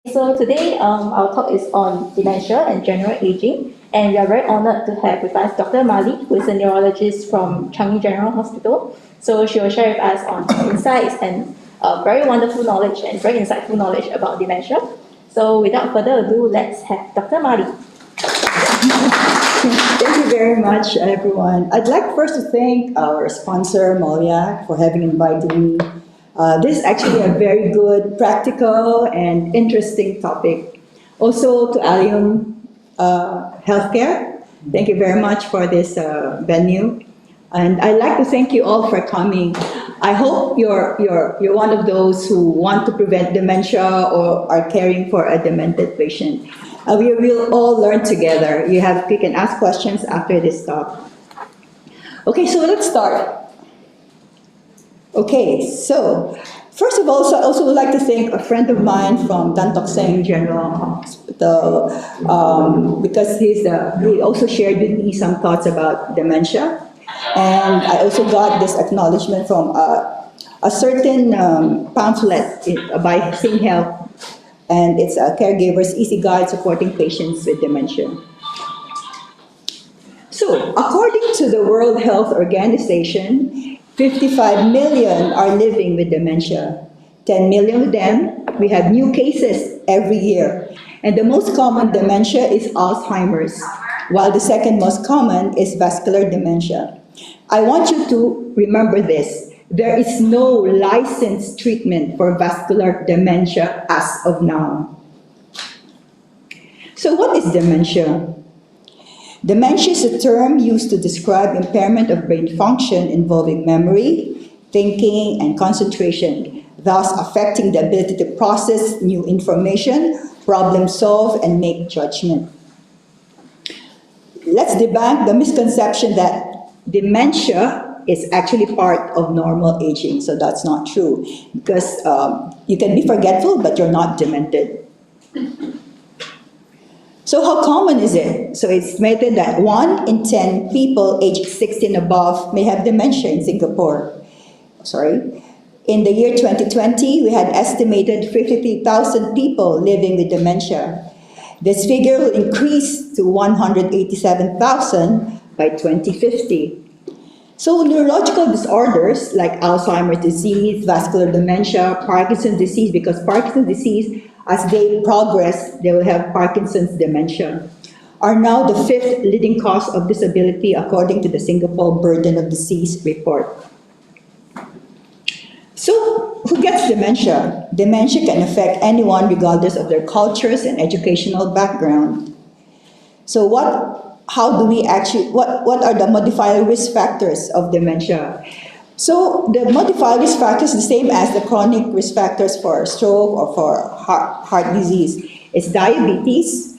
So today, our talk is on dementia and general aging, and we are very honored to have with us Dr. Marlie, who is a neurologist from Changi General Hospital. So she will share with us on her insights and very wonderful knowledge and very insightful knowledge about dementia. So without further ado, let's have Dr. Marlie. Thank you very much, everyone. I'd like first to thank our sponsor, Marlie, for having invited me. This is actually a very good, practical, and interesting topic. Also to Allium Healthcare, thank you very much for this venue. And I'd like to thank you all for coming. I hope you're one of those who want to prevent dementia or are caring for a demented patient. We will all learn together. You can ask questions after this talk. Okay, so let's start. Okay, so first of all, I also would like to thank a friend of mine from Changi General Hospital because he also shared with me some thoughts about dementia, and I also got this acknowledgement from a certain pamphlet by Sing Health, and it's a caregiver's easy guide supporting patients with dementia. So, according to the World Health Organization, 55 million are living with dementia. 10 million of them, we have new cases every year. And the most common dementia is Alzheimer's, while the second most common is vascular dementia. I want you to remember this. There is no licensed treatment for vascular dementia as of now. So what is dementia? Dementia is a term used to describe impairment of brain function involving memory, thinking, and concentration, thus affecting the ability to process new information, problem solve, and make judgment. Let's debunk the misconception that dementia is actually part of normal aging. So that's not true, because you can be forgetful, but you're not demented. So how common is it? So it's estimated that 1 in 10 people aged 60 and above may have dementia in Singapore. In the year 2020, we had estimated 53,000 people living with dementia. This figure will increase to 187,000 by 2050. So neurological disorders like Alzheimer's disease, vascular dementia, Parkinson's disease, because Parkinson's disease, as they progress, they will have Parkinson's dementia, are now the 5th leading cause of disability according to the Singapore Burden of Disease report. So, who gets dementia? Dementia can affect anyone regardless of their cultures and educational background. So what are the modifier risk factors of dementia? So the modifier risk factors are the same as the chronic risk factors for stroke or for heart disease. It's diabetes,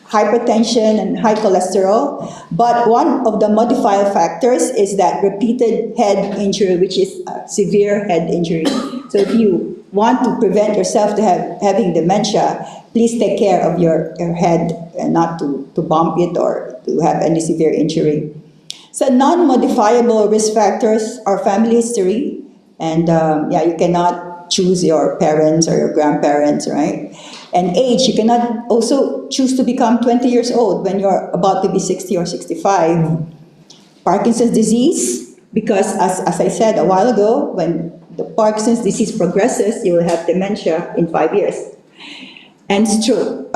hypertension, and high cholesterol. But one of the modifier factors is that repeated head injury, which is severe head injury. So if you want to prevent yourself to having dementia, please take care of your head and not to bump it or to have any severe injury. So non-modifiable risk factors are family history, and you cannot choose your parents or your grandparents, right? And age, you cannot also choose to become 20 years old when you're about to be 60 or 65. Parkinson's disease, because as I said a while ago, when the Parkinson's disease progresses, you will have dementia in 5 years. And stroke,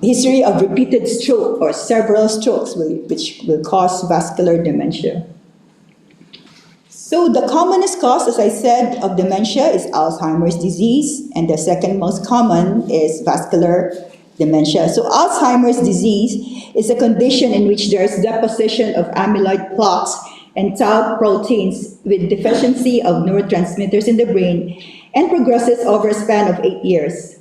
history of repeated stroke or several strokes which will cause vascular dementia. So the commonest cause, as I said, of dementia is Alzheimer's disease, and the second most common is vascular dementia. So Alzheimer's disease is a condition in which there is deposition of amyloid plaques and tau proteins with deficiency of neurotransmitters in the brain and progresses over a span of 8 years.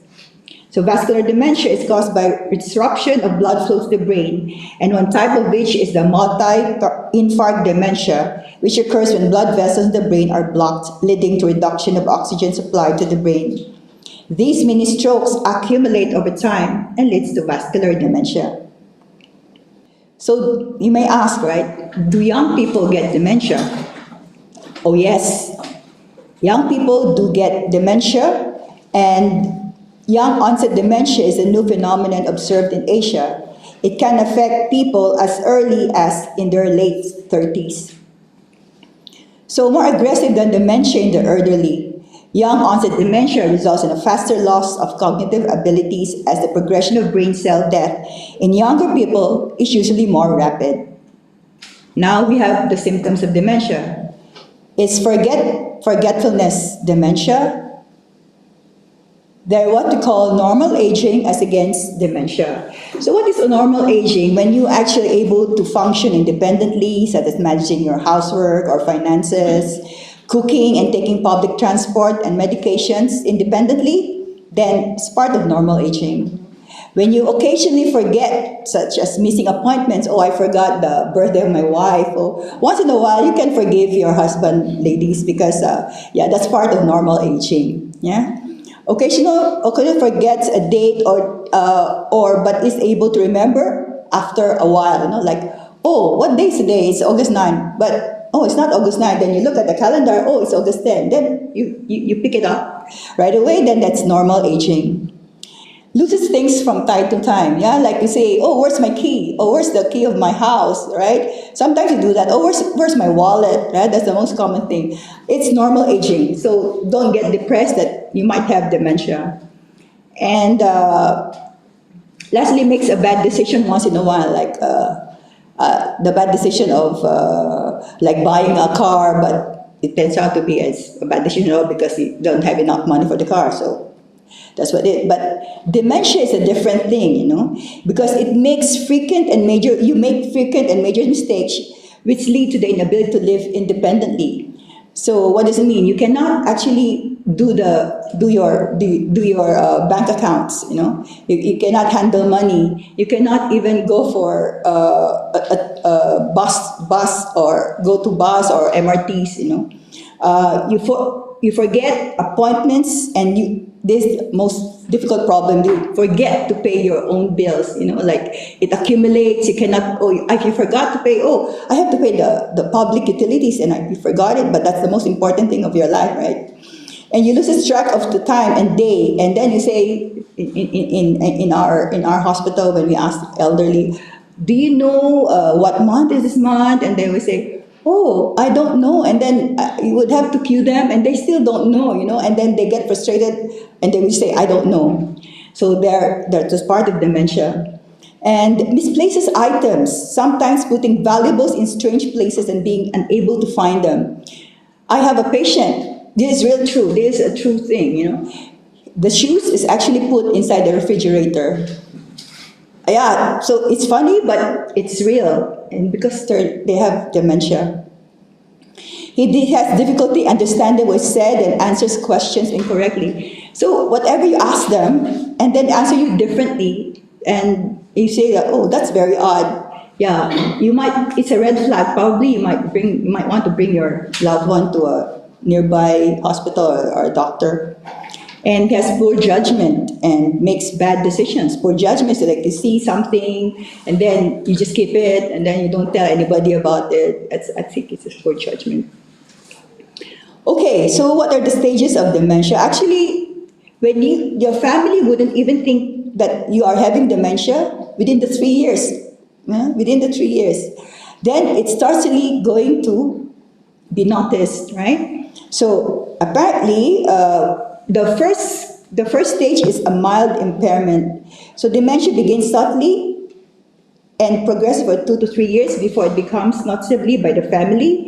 So vascular dementia is caused by disruption of blood flow to the brain, and one type of which is the multi-infarct dementia, which occurs when blood vessels in the brain are blocked, leading to reduction of oxygen supply to the brain. These mini strokes accumulate over time and leads to vascular dementia. So you may ask, right, do young people get dementia? Oh yes, young people do get dementia, and young onset dementia is a new phenomenon observed in Asia. It can affect people as early as in their late 30s. So more aggressive than dementia in the elderly, young onset dementia results in a faster loss of cognitive abilities as the progression of brain cell death in younger people is usually more rapid. Now we have the symptoms of dementia. It's forgetfulness dementia. They're what we call normal aging as against dementia. So what is normal aging? When you actually able to function independently, such as managing your housework or finances, cooking and taking public transport and medications independently, then it's part of normal aging. When you occasionally forget, such as missing appointments, oh, I forgot the birthday of my wife, or once in a while you can forgive your husband, ladies, because that's part of normal aging. Yeah, occasionally forgets a date or but is able to remember after a while. Like, oh, what day is today? It's August 9, but oh, it's not August 9. Then you look at the calendar, oh, it's August 10. Then you pick it up right away. Then that's normal aging. Loses things from time to time, yeah? Like you say, oh, where's my key? Oh, where's the key of my house, right? Sometimes you do that. Oh, where's my wallet, right? That's the most common thing. It's normal aging, so don't get depressed that you might have dementia. And lastly, makes a bad decision once in a while, like the bad decision of like buying a car, but it turns out to be a bad decision because you don't have enough money for the car, so that's what it is. But dementia is a different thing, because it makes frequent and major mistakes which lead to the inability to live independently. So what does it mean? You cannot actually do your bank accounts, You cannot handle money. You cannot even go for a bus or go to bus or MRTs, You forget appointments, and this is the most difficult problem. You forget to pay your own bills, like it accumulates. You cannot, if you forgot to pay, I have to pay the public utilities, and you forgot it, but that's the most important thing of your life, right? And you lose track of the time and day, and then you say, in our hospital, when we ask elderly, do you know what month is this month? And they will say, oh, I don't know. And then you would have to cue them, and they still don't know, and then they get frustrated, and they will say, I don't know. So that's part of dementia. And misplaces items, sometimes putting valuables in strange places and being unable to find them. I have a patient, this is real true, this is a true thing, The shoes is actually put inside the refrigerator. Yeah, so it's funny, but it's real, and because they have dementia. He has difficulty understanding what's said and answers questions incorrectly. So whatever you ask them, and then they answer you differently, and you say that, oh, that's very odd. Yeah, it's a red flag. Probably you might want to bring your loved one to a nearby hospital or a doctor. And he has poor judgment and makes bad decisions. Poor judgment is like you see something and then you just keep it and then you don't tell anybody about it. I think it's a poor judgment. Okay, so what are the stages of dementia? Actually, when your family wouldn't even think that you are having dementia within the 3 years. Within the 3 years. Then it starts really going to be noticed, right? So apparently, the first stage is a mild impairment. So dementia begins subtly and progresses for 2 to 3 years before it becomes noticeably by the family.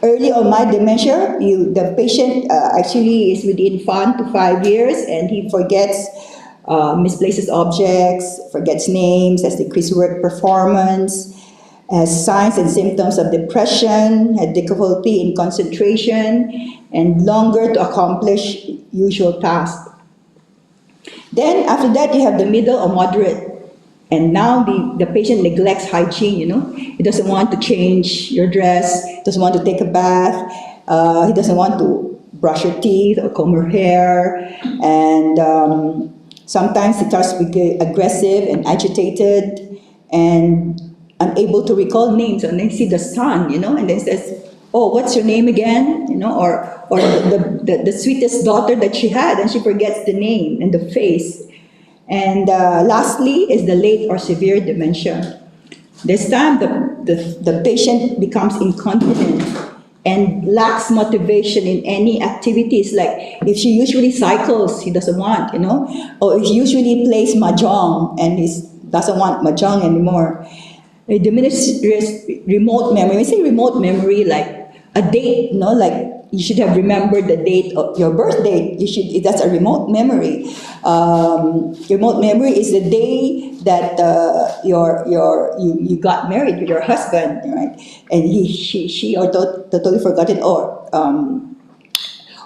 Early or mild dementia, the patient actually is within 1 to 5 years, and he forgets, misplaces objects, forgets names, has decreased work performance, has signs and symptoms of depression, had difficulty in concentration, and longer to accomplish usual tasks. Then after that, you have the middle or moderate. And now the patient neglects hygiene, He doesn't want to change your dress, doesn't want to take a bath, he doesn't want to brush your teeth or comb your hair, and sometimes he starts to be aggressive and agitated and unable to recall names. And then see the son, and then says, oh, what's your name again? Or the sweetest daughter that she had, and she forgets the name and the face. And lastly is the late or severe dementia. This time the patient becomes incontinent and lacks motivation in any activities. Like if she usually cycles, he doesn't want, or if he usually plays mahjong and he doesn't want mahjong anymore. A diminished remote memory. When I say remote memory, like a date, like you should have remembered the date of your birth date. That's a remote memory. Remote memory is the day that you got married with your husband, right? And she totally forgotten or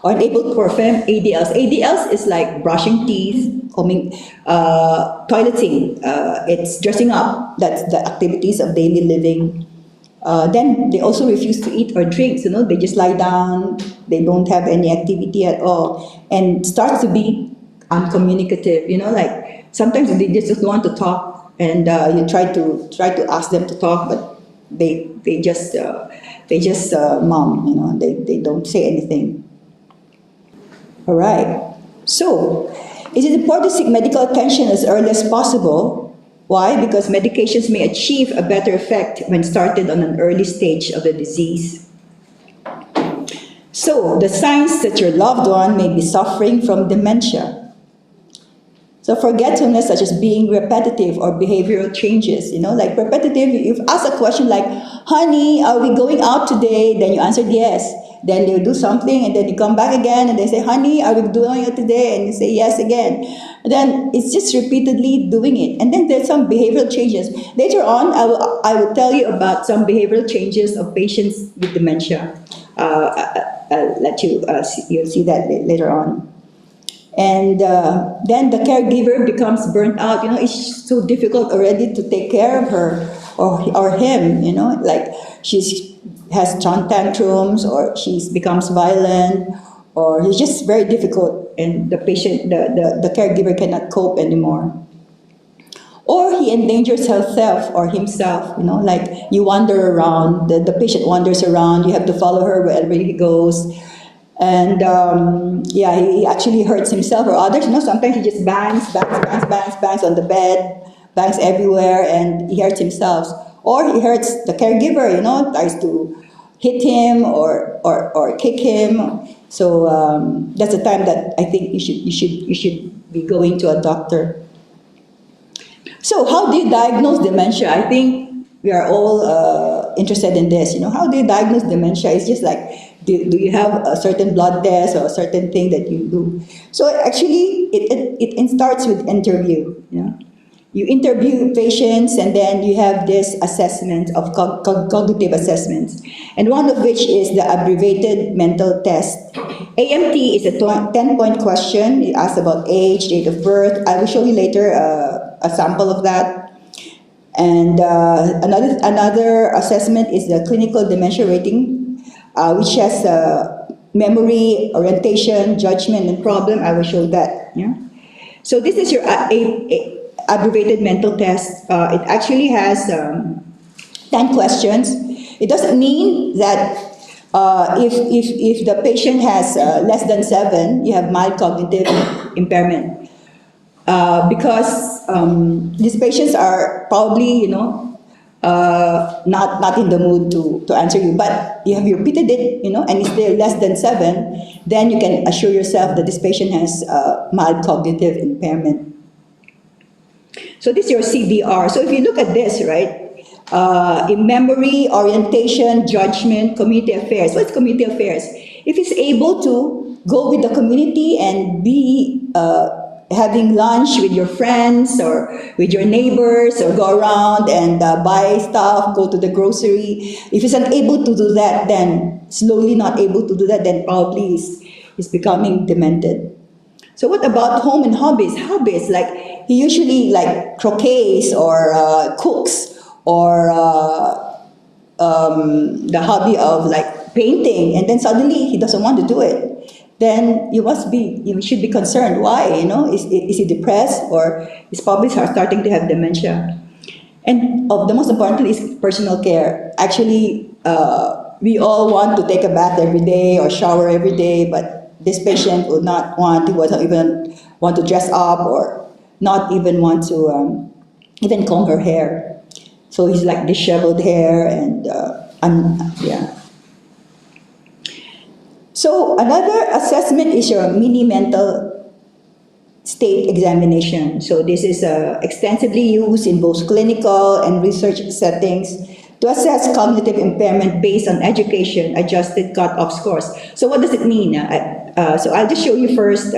unable to perform ADLs. ADLs is like brushing teeth, combing, toileting. It's dressing up. That's the activities of daily living. Then they also refuse to eat or drink. They just lie down. They don't have any activity at all, and starts to be uncommunicative. Like sometimes they just don't want to talk, and you try to ask them to talk, but they just mum. They don't say anything. All right. So, it is important to seek medical attention as early as possible. Why? Because medications may achieve a better effect when started on an early stage of the disease. So, the signs that your loved one may be suffering from dementia. So, forgetfulness such as being repetitive or behavioral changes, like repetitive, you've asked a question like, honey, are we going out today? Then you answered yes. Then they'll do something and then you come back again and they say, honey, are we doing it today? And you say yes again. And then it's just repeatedly doing it. And then there's some behavioral changes. Later on, I will tell you about some behavioral changes of patients with dementia. I'll let you, you'll see that later on. And then the caregiver becomes burnt out. It's so difficult already to take care of her or him, like has tantrums, or she becomes violent, or he's just very difficult, and the patient, the caregiver cannot cope anymore. Or he endangers herself or himself, like you wander around, the patient wanders around, you have to follow her wherever he goes. And he actually hurts himself or others. Sometimes he just bangs on the bed, bangs everywhere, and he hurts himself. Or he hurts the caregiver, tries to hit him or kick him. So that's the time that I think you should be going to a doctor. So how do you diagnose dementia? I think we are all interested in this. How do you diagnose dementia? It's just like, do you have a certain blood test or a certain thing that you do? So actually, it starts with interview. You interview patients, and then you have this assessment of cognitive assessments, and one of which is the abbreviated mental test. AMT is a 10-point question. It asks about age, date of birth. I will show you later a sample of that. And another assessment is the clinical dementia rating, which has memory, orientation, judgment, and problem. I will show that. Yeah. So this is your abbreviated mental test. It actually has 10 questions. It doesn't mean that if the patient has less than 7, you have mild cognitive impairment. Because these patients are probably, not in the mood to answer you, but you have repeated it, and it's still less than 7, then you can assure yourself that this patient has mild cognitive impairment. So this is your CDR. So if you look at this, right, in memory, orientation, judgment, community affairs. What's community affairs? If he's able to go with the community and be having lunch with your friends or with your neighbors, or go around and buy stuff, go to the grocery. If he's unable to do that, then slowly not able to do that, then probably he's becoming demented. So what about home and hobbies? Hobbies, like he usually like croquets or cooks, or the hobby of like painting, and then suddenly he doesn't want to do it. Then you should be concerned. Why? Is he depressed, or is probably starting to have dementia? And the most importantly is personal care. Actually, we all want to take a bath every day or shower every day, but this patient would not want, he doesn't even want to dress up or not even want to even comb her hair. So he's like disheveled hair and yeah. So another assessment is your mini mental state examination. So this is extensively used in both clinical and research settings to assess cognitive impairment based on education adjusted cutoff scores. So what does it mean? So I'll just show you first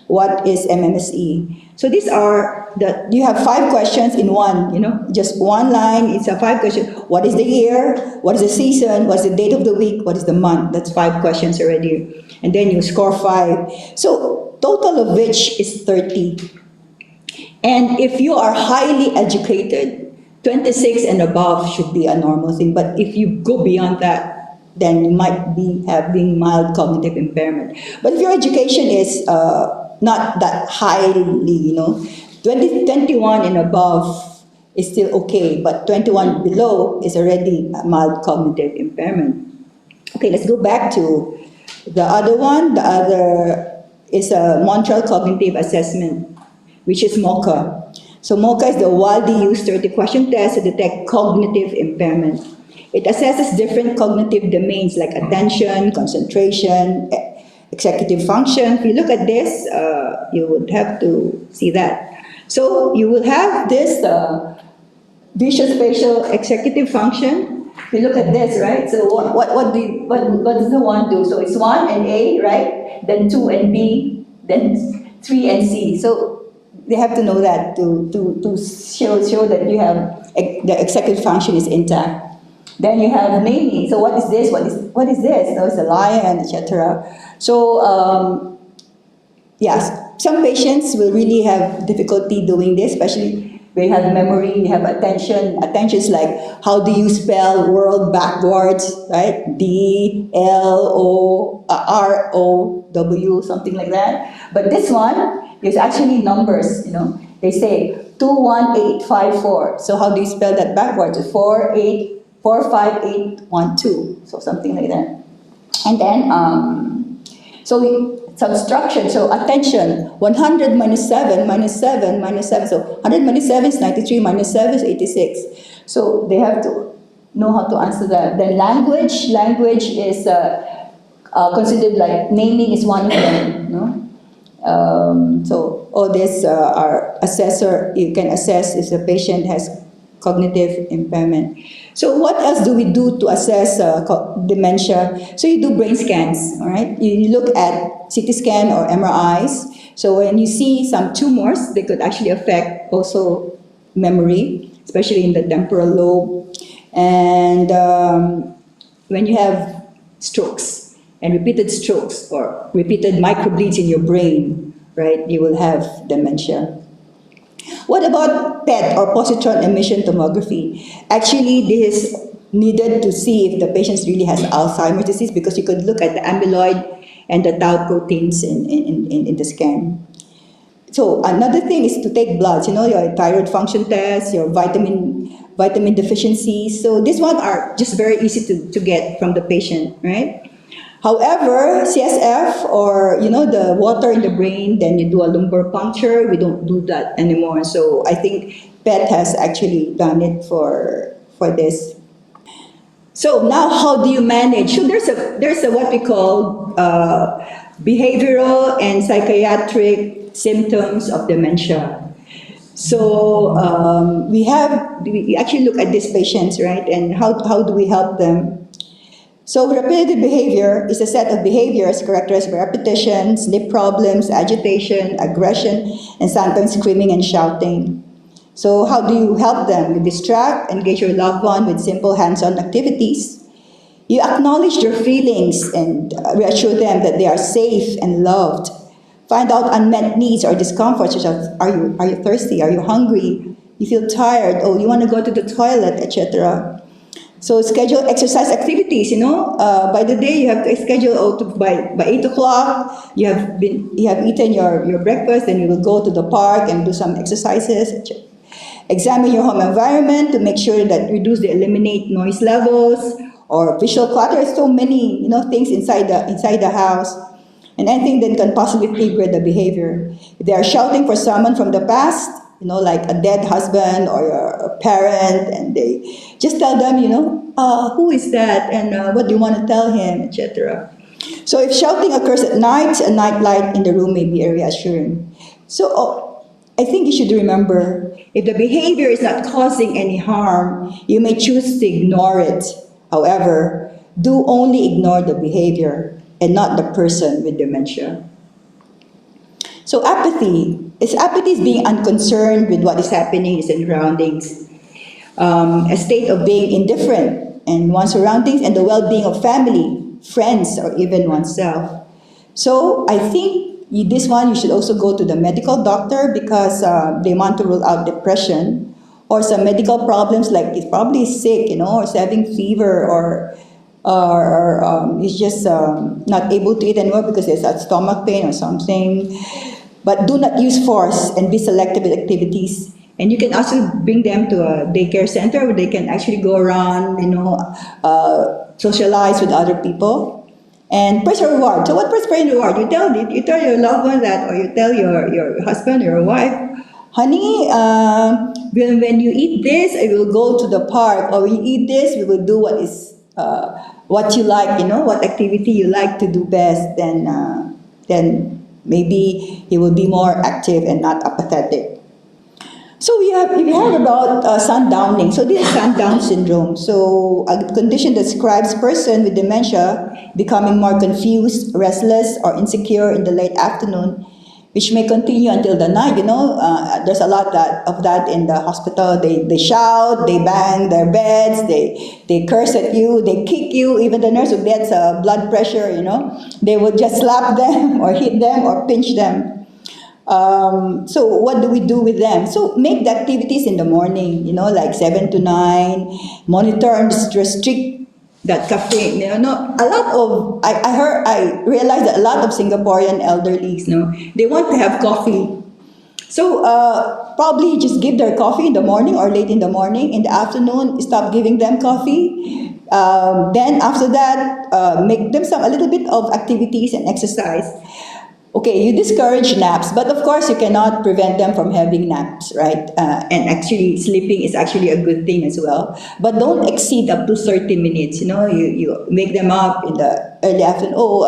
what is MMSE. So these are you have 5 questions in one, just one line. It's a 5 question. What is the year? What is the season? What's the date of the week? What is the month? That's 5 questions already. And then you score 5. So total of which is 30. And if you are highly educated, 26 and above should be a normal thing. But if you go beyond that, then you might be having mild cognitive impairment. But if your education is not that highly, 21 and above is still okay, but 21 below is already a mild cognitive impairment. Okay, let's go back to the other one. The other is a Montreal Cognitive Assessment, which is MOCA. So MOCA is the widely used 30-question test to detect cognitive impairment. It assesses different cognitive domains like attention, concentration, executive function. If you look at this, you would have to see that. So you will have this visual spatial executive function. If you look at this, right? So what does the 1 do? So it's 1 and A, right? Then 2 and B, then 3 and C. So they have to know that to show that you have the executive function is intact. Then you have naming. So what is this? What is this? No, it's a lion, etc. So yes, some patients will really have difficulty doing this, especially when you have memory, you have attention. Attention is like, how do you spell world backwards, right? DLOROW, something like that. But this one is actually numbers, They say 21854. So how do you spell that backwards? 45812. So something like that. And then, subtraction, so attention, 100 minus 7, minus 7, minus 7. So 100 minus 7 is 93, minus 7 is 86. So they have to know how to answer that. Then language is considered like naming is one of them, So all this are assessor, you can assess if the patient has cognitive impairment. So what else do we do to assess dementia? So you do brain scans, all right? You look at CT scan or MRIs. So when you see some tumors, they could actually affect also memory, especially in the temporal lobe. And when you have strokes and repeated strokes or repeated microbleeds in your brain, right, you will have dementia. What about PET or positron emission tomography? Actually, this is needed to see if the patient really has Alzheimer's disease because you could look at the amyloid and the tau proteins in the scan. So another thing is to take bloods, your thyroid function test, your vitamin deficiencies. So these ones are just very easy to get from the patient, right? However, CSF or the water in the brain, then you do a lumbar puncture. We don't do that anymore. So I think PET has actually done it for this. So now, how do you manage? So there's a what we call behavioral and psychiatric symptoms of dementia. So we actually look at these patients, right? And how do we help them? So repetitive behavior is a set of behaviors characterized by repetition, sleep problems, agitation, aggression, and sometimes screaming and shouting. So how do you help them? You distract, engage your loved one with simple hands-on activities. You acknowledge their feelings and reassure them that they are safe and loved. Find out unmet needs or discomforts such as, are you thirsty? Are you hungry? You feel tired? Oh, you want to go to the toilet, etc. So schedule exercise activities, by the day you have to schedule by 8 o'clock, you have eaten your breakfast, and you will go to the park and do some exercises. Examine your home environment to make sure that eliminate noise levels or visual clutter. So many, things inside the house. and anything that can possibly trigger the behavior. If they are shouting for someone from the past, like a dead husband or a parent, and they just tell them, who is that, and what do you want to tell him, etc. So if shouting occurs at night, a night light in the room may be reassuring. So I think you should remember, if the behavior is not causing any harm, you may choose to ignore it. However, do only ignore the behavior and not the person with dementia. So apathy is being unconcerned with what is happening in the surroundings, a state of being indifferent in one's surroundings and the well-being of family, friends, or even oneself. So I think this one you should also go to the medical doctor, because they want to rule out depression or some medical problems, like it's probably sick, or it's having fever, or it's just not able to eat anymore because there's a stomach pain or something. But do not use force and be selective with activities. And you can also bring them to a daycare center where they can actually go around, socialize with other people. And praise and reward. So what praise and reward? You tell your loved one that, or you tell your husband or your wife, honey, when you eat this, I will go to the park. Or when you eat this, we will do what you like, what activity you like to do best. Then maybe he will be more active and not apathetic. So we have about sundowning. So this is sundown syndrome. So a condition that describes a person with dementia becoming more confused, restless, or insecure in the late afternoon, which may continue until the night. There's a lot of that in the hospital. They shout, they bang their beds, they curse at you, they kick you. Even the nurse who gets blood pressure, they would just slap them or hit them or pinch them. So what do we do with them? So make the activities in the morning, like 7 to 9, monitor and restrict that caffeine. A lot of, I realized that a lot of Singaporean elderly, they want to have coffee. So probably just give their coffee in the morning or late in the morning. In the afternoon, stop giving them coffee. Then after that, make them a little bit of activities and exercise. Okay, you discourage naps, but of course you cannot prevent them from having naps, right? And actually sleeping is actually a good thing as well. But don't exceed up to 30 minutes, you make them up in the early afternoon.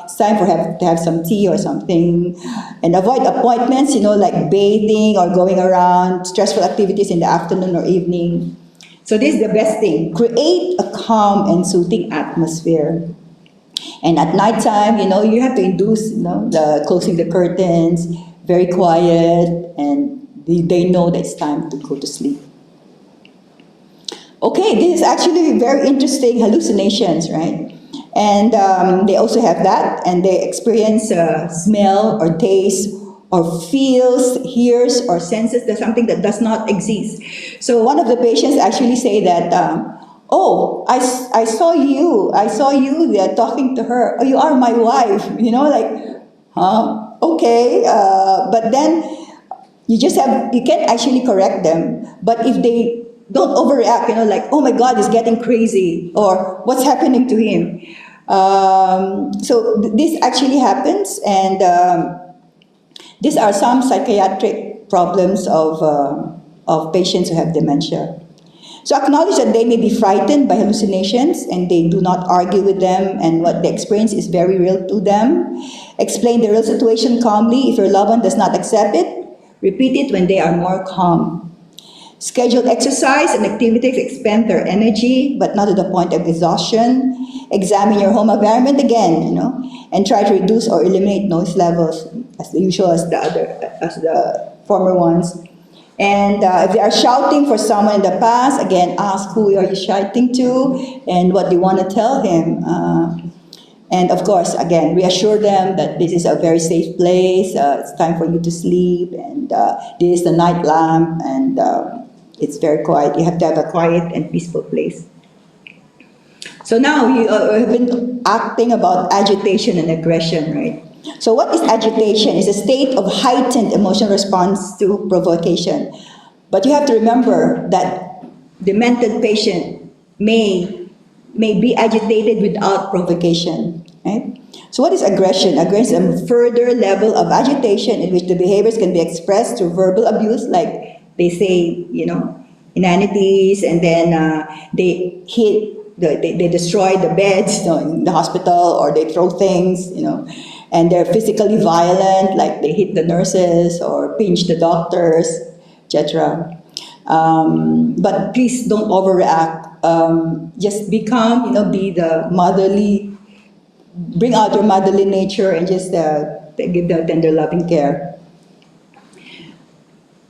It's time to have some tea or something. And avoid appointments, like bathing or going around, stressful activities in the afternoon or evening. So this is the best thing. Create a calm and soothing atmosphere. And at nighttime, you have to induce, the closing the curtains, very quiet, and they know that it's time to go to sleep. Okay, this is actually very interesting hallucinations, right? And they also have that, and they experience smell or taste or feels, hears, or senses that something that does not exist. So one of the patients actually say that, I saw you there talking to her. Oh, you are my wife. Okay. But then you can't actually correct them. But if they don't overreact, oh my God, he's getting crazy, or what's happening to him. So this actually happens, and these are some psychiatric problems of patients who have dementia. So acknowledge that they may be frightened by hallucinations, and they do not argue with them, and what they experience is very real to them. Explain the real situation calmly. If your loved one does not accept it, repeat it when they are more calm. Schedule exercise and activities expend their energy, but not to the point of exhaustion. Examine your home environment again, and try to reduce or eliminate noise levels as usual as the former ones. And if they are shouting for someone in the past, again, ask who are you shouting to and what do you want to tell him. And of course, again, reassure them that this is a very safe place, it's time for you to sleep, and this is the night lamp, and it's very quiet. You have to have a quiet and peaceful place. So now we have been acting about agitation and aggression, right? So what is agitation? It's a state of heightened emotional response to provocation. But you have to remember that the demented patient may be agitated without provocation, right? So what is aggression? Aggression is a further level of agitation in which the behaviors can be expressed through verbal abuse, like they say, inanities, and then they hit, they destroy the beds, in the hospital, or they throw things, and they're physically violent, like they hit the nurses or pinch the doctors, etc. But please don't overreact. Just be calm, be the motherly, bring out your motherly nature and just give the tender loving care.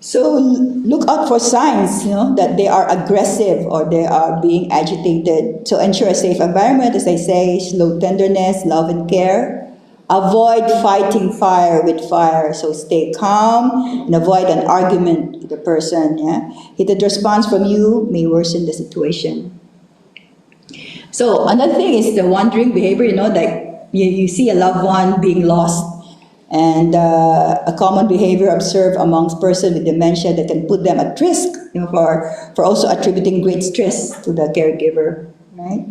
So look out for signs, that they are aggressive or they are being agitated. To ensure a safe environment, as I say, show tenderness, love and care. Avoid fighting fire with fire. So stay calm and avoid an argument with the person. Yeah? Heated response from you may worsen the situation. So another thing is the wandering behavior, like you see a loved one being lost. And a common behavior observed amongst persons with dementia that can put them at risk, for also attributing great stress to the caregiver, right?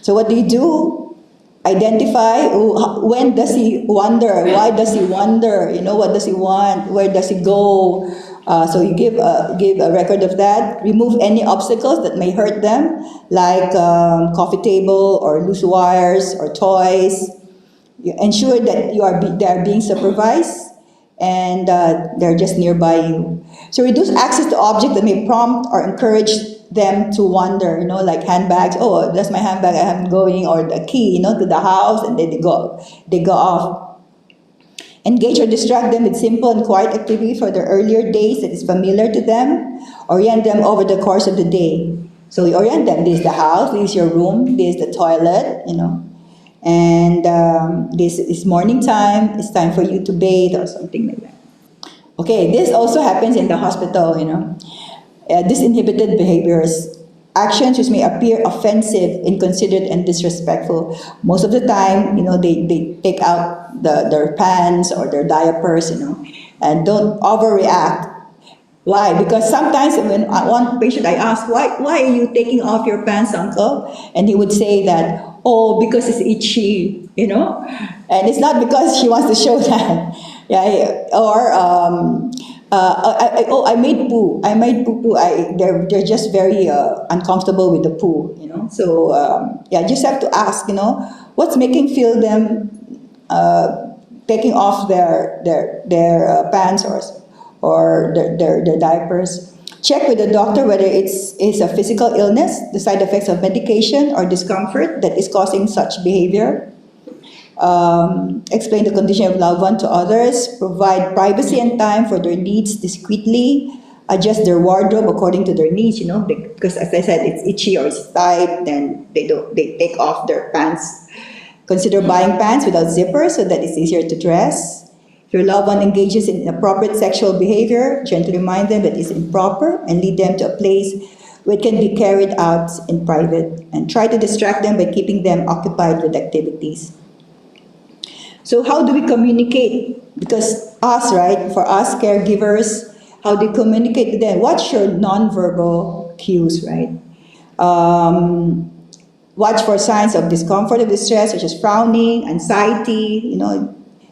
So what do? Identify when does he wander, why does he wander, what does he want, where does he go? So you give a record of that. Remove any obstacles that may hurt them, like coffee table or loose wires or toys. You ensure that they are being supervised and they're just nearby you. So reduce access to objects that may prompt or encourage them to wander, like handbags. Oh, that's my handbag, I'm going, or the key, to the house, and then they go off. Engage or distract them with simple and quiet activity for the earlier days that is familiar to them. Orient them over the course of the day. So you orient them. This is the house, this is your room, this is the toilet, and this is morning time, it's time for you to bathe or something like that. Okay, this also happens in the hospital, disinhibited behaviors, actions which may appear offensive, inconsiderate, and disrespectful. Most of the time, they take out their pants or their diapers, and don't overreact. Why? Because sometimes when one patient I asked, why are you taking off your pants, uncle? And he would say that, oh, because it's itchy, and it's not because she wants to show that. Yeah, or I made poo. They're just very uncomfortable with the poo, So just have to ask, what's making feel them taking off their pants or their diapers. Check with the doctor whether it's a physical illness, the side effects of medication, or discomfort that is causing such behavior. Explain the condition of loved one to others. Provide privacy and time for their needs discreetly. Adjust their wardrobe according to their needs, because as I said, it's itchy or it's tight, then they take off their pants. Consider buying pants without zippers so that it's easier to dress. If your loved one engages in inappropriate sexual behavior, gently remind them that it's improper and lead them to a place where it can be carried out in private. And try to distract them by keeping them occupied with activities. So how do we communicate? Because for us caregivers, how do you communicate to them? What's your nonverbal cues, right? Watch for signs of discomfort or distress, such as frowning, anxiety,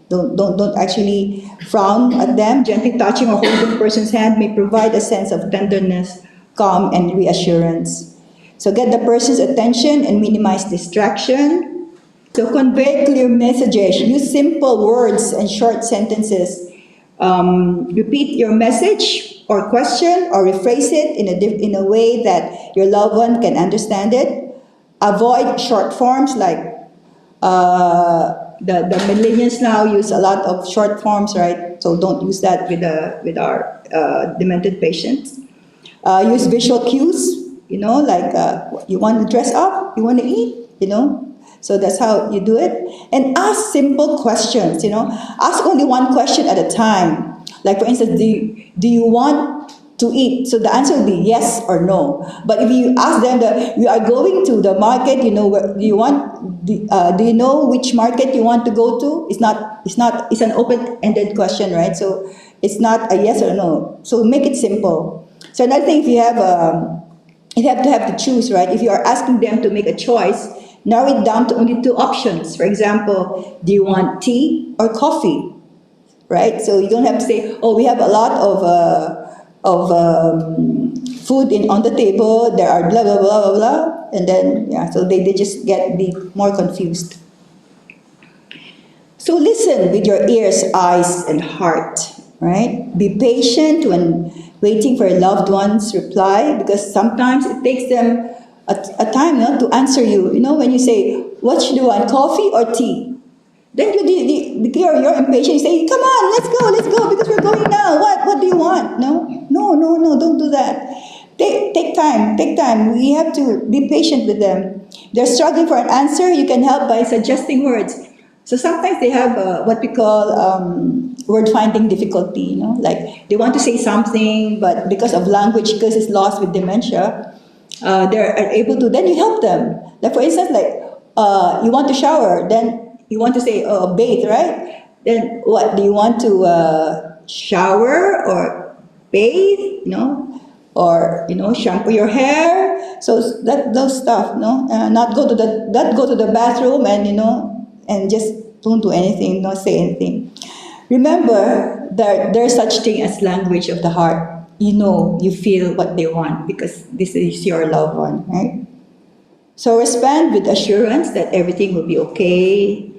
Don't actually frown at them. Gently touching or holding the person's hand may provide a sense of tenderness, calm, and reassurance. So get the person's attention and minimize distraction. So convey clear messages. Use simple words and short sentences. Repeat your message or question or rephrase it in a way that your loved one can understand it. Avoid short forms like the millennials now use a lot of short forms, right? So don't use that with our demented patients. Use visual cues, like you want to dress up, you want to eat, So that's how you do it. And ask simple questions, Ask only one question at a time. Like for instance, do you want to eat? So the answer will be yes or no. But if you ask them we are going to the market, do you know which market you want to go to? It's an open-ended question, right? So it's not a yes or no. So make it simple. So another thing, you have to have to choose, right? If you are asking them to make a choice, Narrow it down to only two options. For example, do you want tea or coffee? Right? So you don't have to say, oh, we have a lot of food on the table, there are blah, blah, blah, blah, blah. And then, yeah, so they just be more confused. So listen with your ears, eyes, and heart, right? Be patient when waiting for a loved one's reply, because sometimes it takes them a time to answer you. You know, when you say, what should you want, coffee or tea? Then you're impatient. You say, come on, let's go, because we're going now. What do you want? No, don't do that. Take time. We have to be patient with them. They're struggling for an answer. You can help by suggesting words. So sometimes they have what we call word finding difficulty. You know, like they want to say something, but because of language, because it's lost with dementia, they're able to. Then you help them. Like for instance, like you want to shower, then you want to say, oh, bathe, right? Then what, do you want to shower or bathe, or, shampoo your hair? So those stuff, not go to the bathroom and, and just don't do anything, not say anything. Remember that there's such thing as language of the heart. You feel what they want because this is your loved one, right? So respond with assurance that everything will be okay.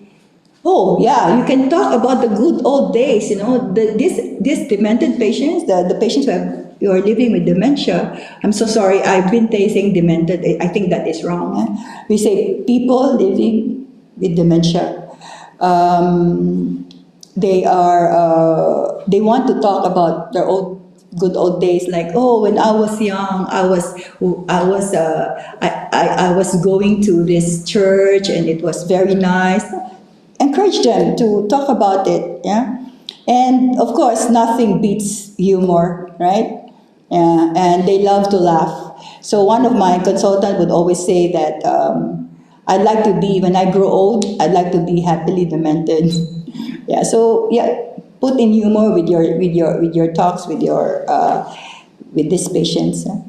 Oh, yeah, you can talk about the good old days, these demented patients, the patients who are living with dementia. I'm so sorry, I've been saying demented. I think that is wrong. We say people living with dementia. They want to talk about their good old days, like, oh, when I was young, I was going to this church and it was very nice. Encourage them to talk about it, yeah? And of course, nothing beats humor, right? Yeah, and they love to laugh. So one of my consultants would always say that when I grow old, I'd like to be happily demented. Yeah, so yeah, put in humor with your talks with these patients. Yeah?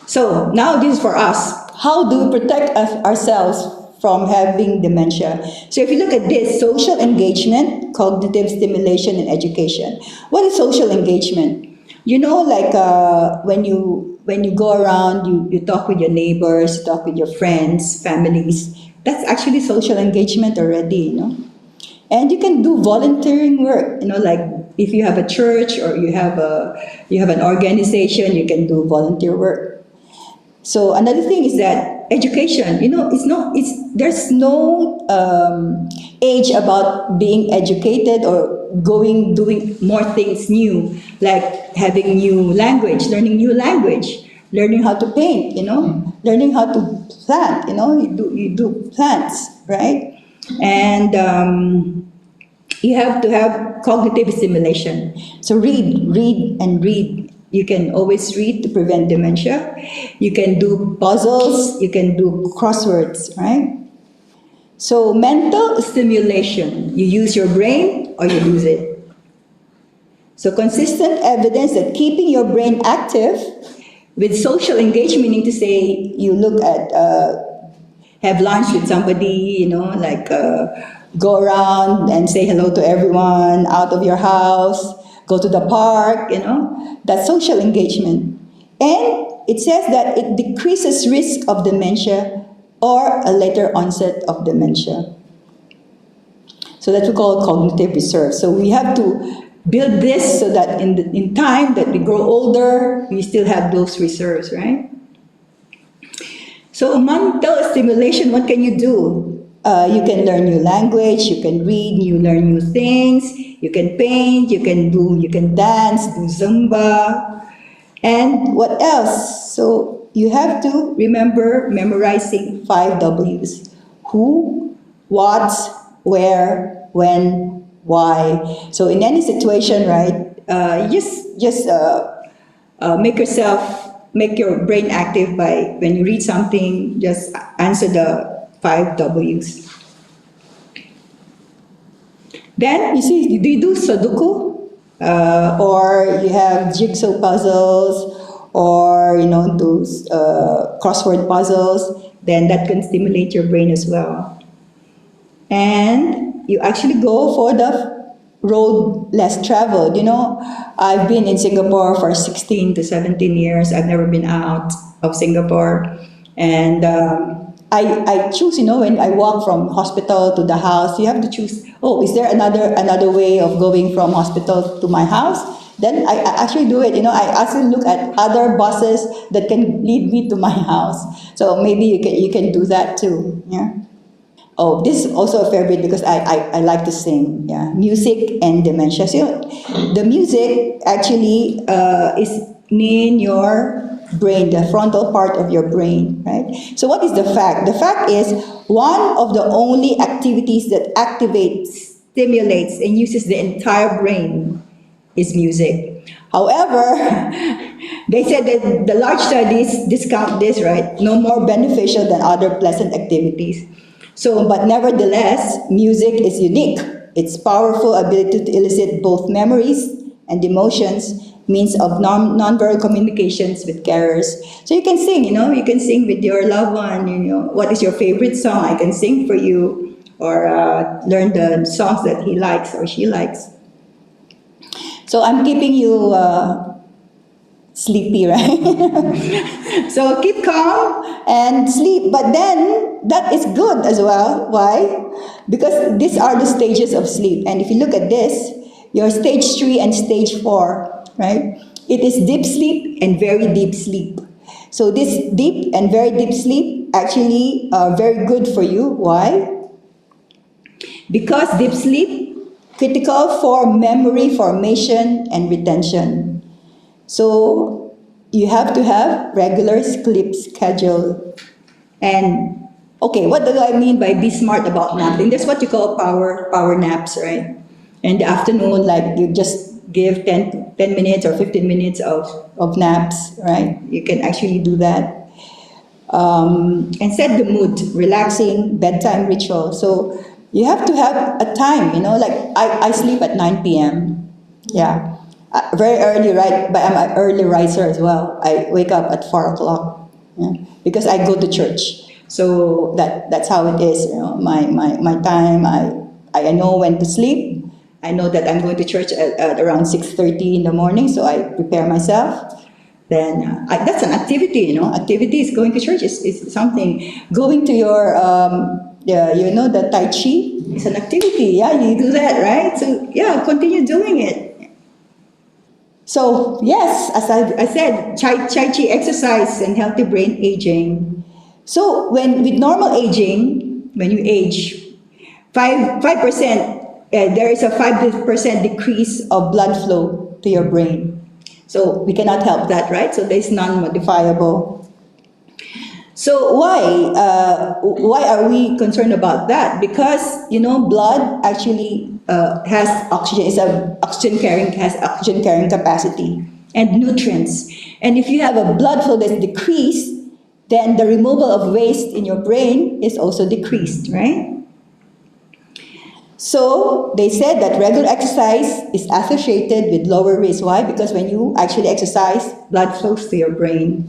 So now this is for us. How do we protect ourselves from having dementia? So if you look at this, social engagement, cognitive stimulation, and education. What is social engagement? Like when you go around, you talk with your neighbors, you talk with your friends, families. That's actually social engagement already, And you can do volunteering work, like if you have a church or you have an organization, you can do volunteer work. So another thing is that education, there's no age about being educated or doing more things new, like having new language, learning how to paint, learning how to plant, you do plants, right? And you have to have cognitive stimulation. So read, and read. You can always read to prevent dementia. You can do puzzles, you can do crosswords, right? So mental stimulation, you use your brain or you lose it. So consistent evidence that keeping your brain active with social engagement, meaning to say you look at, have lunch with somebody, go around and say hello to everyone out of your house, go to the park, that's social engagement. And it says that it decreases risk of dementia or a later onset of dementia. So that's what we call cognitive reserve. So we have to build this so that in time that we grow older, we still have those reserves, right? So mental stimulation, what can you do? You can learn new language, you can read, you learn new things, you can paint, you can dance, do Zumba, and what else? So you have to remember memorizing 5 W's. Who, what, where, when, why. So in any situation, right, just make your brain active by, when you read something, just answer the 5 W's. Then, you see, do you do Sudoku? Or you have jigsaw puzzles, or do crossword puzzles, then that can stimulate your brain as well. And you actually go for the road less traveled. I've been in Singapore for 16 to 17 years. I've never been out of Singapore. And I choose, when I walk from hospital to the house, you have to choose, is there another way of going from hospital to my house? Then I actually do it. I actually look at other buses that can lead me to my house. So maybe you can do that too. Yeah. Oh, this is also a favorite because I like to sing. Yeah, music and dementia. So the music actually is in your brain, the frontal part of your brain, right? So what is the fact? The fact is one of the only activities that activates, stimulates, and uses the entire brain is music. However, they said that the large studies discount this, right? No more beneficial than other pleasant activities. So, but nevertheless, music is unique. Its powerful ability to elicit both memories and emotions, means of non-verbal communications with carers. So you can sing, you can sing with your loved one, what is your favorite song? I can sing for you, or learn the songs that he likes or she likes. So I'm keeping you sleepy, right? So keep calm and sleep. But then that is good as well. Why? Because these are the stages of sleep. And if you look at this, your stage 3 and stage 4, right? It is deep sleep and very deep sleep. So this deep and very deep sleep actually are very good for you. Why? Because deep sleep critical for memory formation and retention. So you have to have regular sleep schedule. And okay, what do I mean by be smart about napping? That's what you call power naps, right? In the afternoon, like you just give 10 minutes or 15 minutes of naps, right? You can actually do that. And set the mood, relaxing bedtime ritual. So you have to have a time, like I sleep at 9 p.m. Yeah. Very early, right? But I'm an early riser as well. I wake up at 4 o'clock, yeah, because I go to church. So that's how it is, my time. I know when to sleep. I know that I'm going to church at around 6:30 in the morning, so I prepare myself. Then that's an activity, Activity is going to church is something. Going to your, the Tai Chi is an activity. Yeah, you do that, right? So yeah, continue doing it. So yes, as I said, Chai Chi exercise and healthy brain aging. So with normal aging, when you age, 5%, there is a 5% decrease of blood flow to your brain. So we cannot help that, right? So there's non-modifiable. So why are we concerned about that? Because blood actually has oxygen. It's a has oxygen carrying capacity and nutrients. And if you have a blood flow that's decreased, then the removal of waste in your brain is also decreased, right? So they said that regular exercise is associated with lower risk. Why? Because when you actually exercise, blood flows to your brain.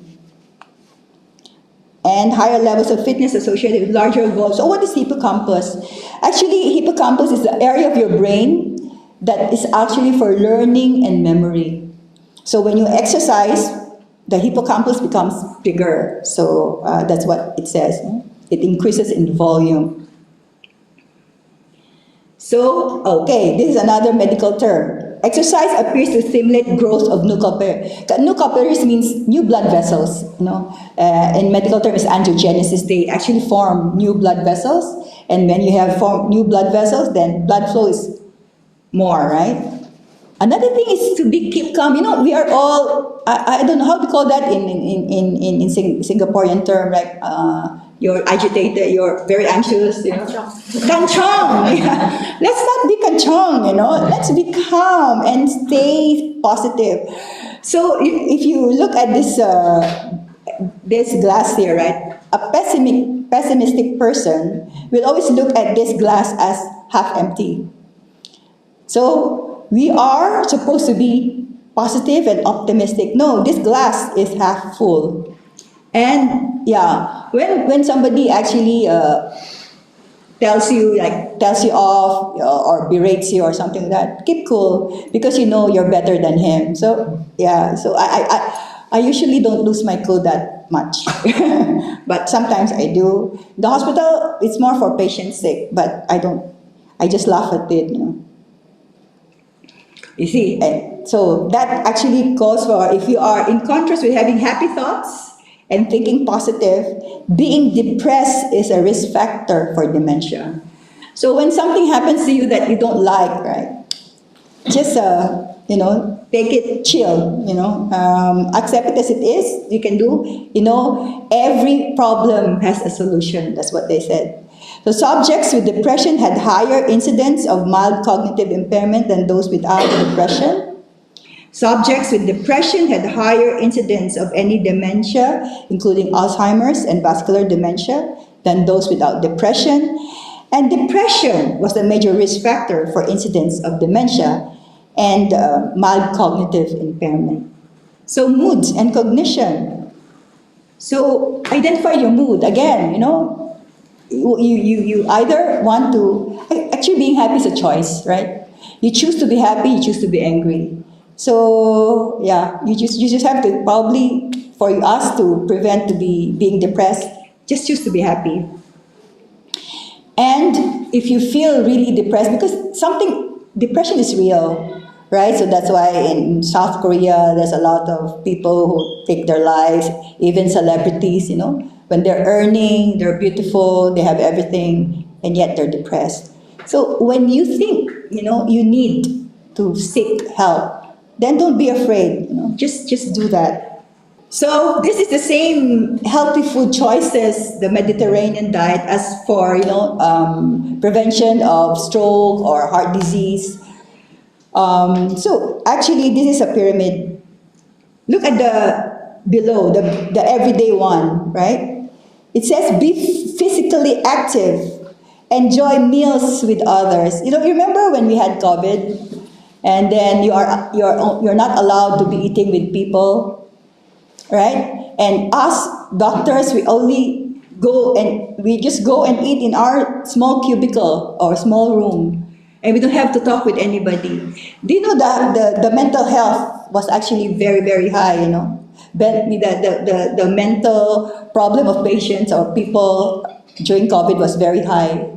And higher levels of fitness associated with larger goals. So what is hippocampus? Actually, hippocampus is the area of your brain that is actually for learning and memory. So when you exercise, the hippocampus becomes bigger. So that's what it says. It increases in volume. So, okay, this is another medical term. Exercise appears to stimulate growth of new capillaries. New capillaries means new blood vessels. In medical terms, angiogenesis. They actually form new blood vessels, and when you have formed new blood vessels, then blood flow is more, right? Another thing is to keep calm. We are all, I don't know how to call that in Singaporean term, like you're agitated, you're very anxious, Kanchong. Yeah. Let's not be kanchong, Let's be calm and stay positive. So if you look at this glass here, right? A pessimistic person will always look at this glass as half empty. So we are supposed to be positive and optimistic. No, this glass is half full. And yeah, when somebody actually tells you off or berates you or something like that, keep cool because you know you're better than him. So yeah, so I usually don't lose my cool that much, but sometimes I do. The hospital, it's more for patient's sake, but I don't. I just laugh at it, you know. You see, and so that actually calls for, if you are in contrast with having happy thoughts and thinking positive, being depressed is a risk factor for dementia. So when something happens to you that you don't like, right, just, take it chill, accept it as it is. You can do, every problem has a solution. That's what they said. So subjects with depression had higher incidence of mild cognitive impairment than those without depression. Subjects with depression had higher incidence of any dementia, including Alzheimer's and vascular dementia, than those without depression. And depression was the major risk factor for incidence of dementia and mild cognitive impairment. So moods and cognition. So identify your mood. Again, you either want to, actually being happy is a choice, right? You choose to be happy, you choose to be angry. So yeah, you just have to, probably for us to prevent to be being depressed, just choose to be happy. And if you feel really depressed, because depression is real, right? So that's why in South Korea, there's a lot of people who take their lives, even celebrities, when they're earning, they're beautiful, they have everything, and yet they're depressed. So when you think, you need to seek help, then don't be afraid, just do that. So this is the same healthy food choices, the Mediterranean diet, as for prevention of stroke or heart disease. So actually, this is a pyramid. Look at the below, the everyday one, right? It says be physically active, enjoy meals with others. Remember when we had COVID, and then you're not allowed to be eating with people. Right? And us doctors, we just go and eat in our small cubicle or small room, and we don't have to talk with anybody. Do you know that the mental health was actually very, very high, the mental problem of patients or people during COVID was very high.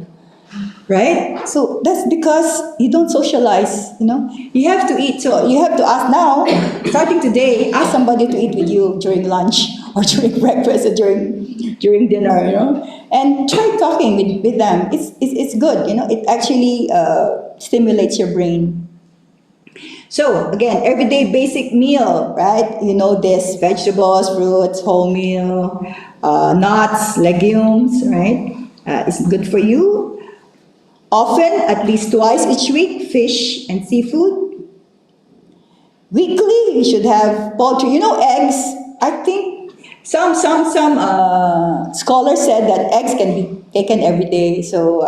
Right? So that's because you don't socialize, You have to eat. So you have to ask now, starting today, ask somebody to eat with you during lunch or during breakfast or during dinner, And try talking with them. It's good, It actually stimulates your brain. So again, everyday basic meal, right? This: vegetables, fruits, wholemeal, nuts, legumes, right? It's good for you. Often, at least twice each week, fish and seafood. Weekly, you should have poultry. Eggs. I think some scholars said that eggs can be taken every day. So